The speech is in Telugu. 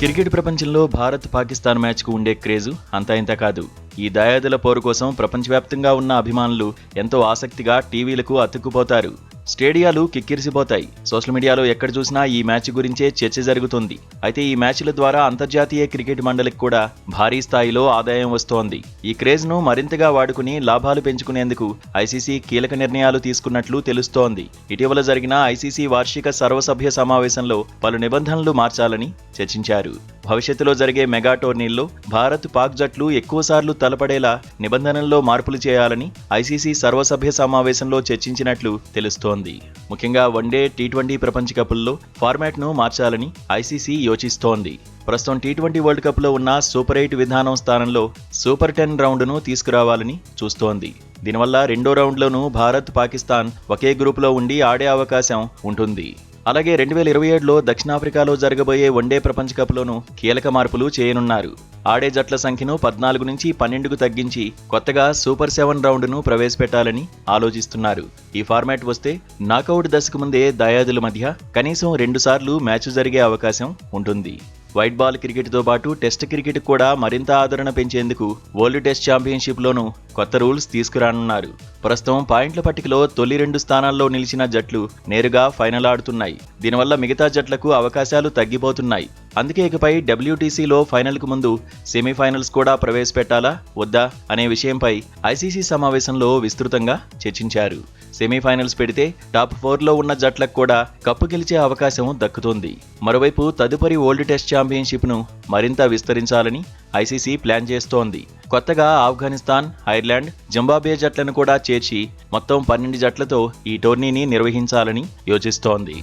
క్రికెట్ ప్రపంచంలో భారత్ పాకిస్తాన్ మ్యాచ్కు ఉండే క్రేజు అంతా ఇంత కాదు. ఈ దాయాదుల పోరు కోసం ప్రపంచవ్యాప్తంగా ఉన్న అభిమానులు ఎంతో ఆసక్తిగా టీవీలకు అతుక్కుపోతారు. స్టేడియాలు కిక్కిరిసిపోతాయి. సోషల్ మీడియాలో ఎక్కడ చూసినా ఈ మ్యాచ్ గురించే చర్చ జరుగుతుంది. అయితే ఈ మ్యాచ్ల ద్వారా అంతర్జాతీయ క్రికెట్ మండలికి కూడా భారీ స్థాయిలో ఆదాయం వస్తోంది. ఈ క్రేజ్ను మరింతగా వాడుకుని లాభాలు పెంచుకునేందుకు ఐసీసీ కీలక నిర్ణయాలు తీసుకున్నట్లు తెలుస్తోంది. ఇటీవల జరిగిన ఐసీసీ వార్షిక సర్వసభ్య సమావేశంలో పలు నిబంధనలు మార్చాలని చర్చించారు. భవిష్యత్తులో జరిగే మెగా టోర్నీల్లో భారత్, పాక్ జట్లు ఎక్కువసార్లు తలపడేలా నిబంధనల్లో మార్పులు చేయాలని ఐసీసీ సర్వసభ్య సమావేశంలో చర్చించినట్లు తెలుస్తోంది. ముఖ్యంగా వన్డే, టీ20 ప్రపంచ కప్ల్లో ఫార్మాట్ను మార్చాలని ఐసీసీ యోచిస్తోంది. ప్రస్తుతం టీ20 వరల్డ్ కప్లో ఉన్న సూపర్ 8 విధానం స్థానంలో సూపర్ 10 రౌండ్ను తీసుకురావాలని చూస్తోంది. దీనివల్ల రెండో రౌండ్లోనూ భారత్, పాకిస్తాన్ ఒకే గ్రూపులో ఉండి ఆడే అవకాశం ఉంటుంది. అలాగే 2027లో దక్షిణాఫ్రికాలో జరగబోయే వన్డే ప్రపంచ కప్లోనూ కీలక మార్పులు చేయనున్నారు. ఆడే జట్ల సంఖ్యను 14 నుంచి 12కు తగ్గించి కొత్తగా సూపర్ 7 రౌండ్ను ప్రవేశపెట్టాలని ఆలోచిస్తున్నారు. ఈ ఫార్మాట్ వస్తే నాకౌట్ దశకు ముందే దాయాదుల మధ్య కనీసం 2 సార్లు మ్యాచ్ జరిగే అవకాశం ఉంటుంది. వైట్ బాల్ క్రికెట్తో పాటు టెస్ట్ క్రికెట్ కూడా మరింత ఆదరణ పెంచేందుకు వరల్డ్ టెస్ట్ ఛాంపియన్షిప్లోనూ కొత్త రూల్స్ తీసుకురానున్నారు. ప్రస్తుతం పాయింట్ల పట్టికలో తొలి 2 స్థానాల్లో నిలిచిన జట్లు నేరుగా ఫైనల్ ఆడుతున్నాయి. దీనివల్ల మిగతా జట్లకు అవకాశాలు తగ్గిపోతున్నాయి. అందుకే ఇకపై WTCలో ఫైనల్కు ముందు సెమీఫైనల్స్ కూడా ప్రవేశపెట్టాలా వద్దా అనే విషయంపై ఐసీసీ సమావేశంలో విస్తృతంగా చర్చించారు. సెమీఫైనల్స్ పెడితే టాప్ 4లో ఉన్న జట్లకు కూడా కప్పు గెలిచే అవకాశం దక్కుతుంది. మరోవైపు తదుపరి వరల్డ్ టెస్ట్ ఛాంపియన్షిప్ను మరింత విస్తరించాలని ఐసీసీ ప్లాన్ చేస్తోంది. కొత్తగా ఆఫ్ఘనిస్తాన్, ఐర్లాండ్, జింబాబ్వే జట్లను కూడా చేర్చి మొత్తం 12 జట్లతో ఈ టోర్నీని నిర్వహించాలని యోచిస్తోంది.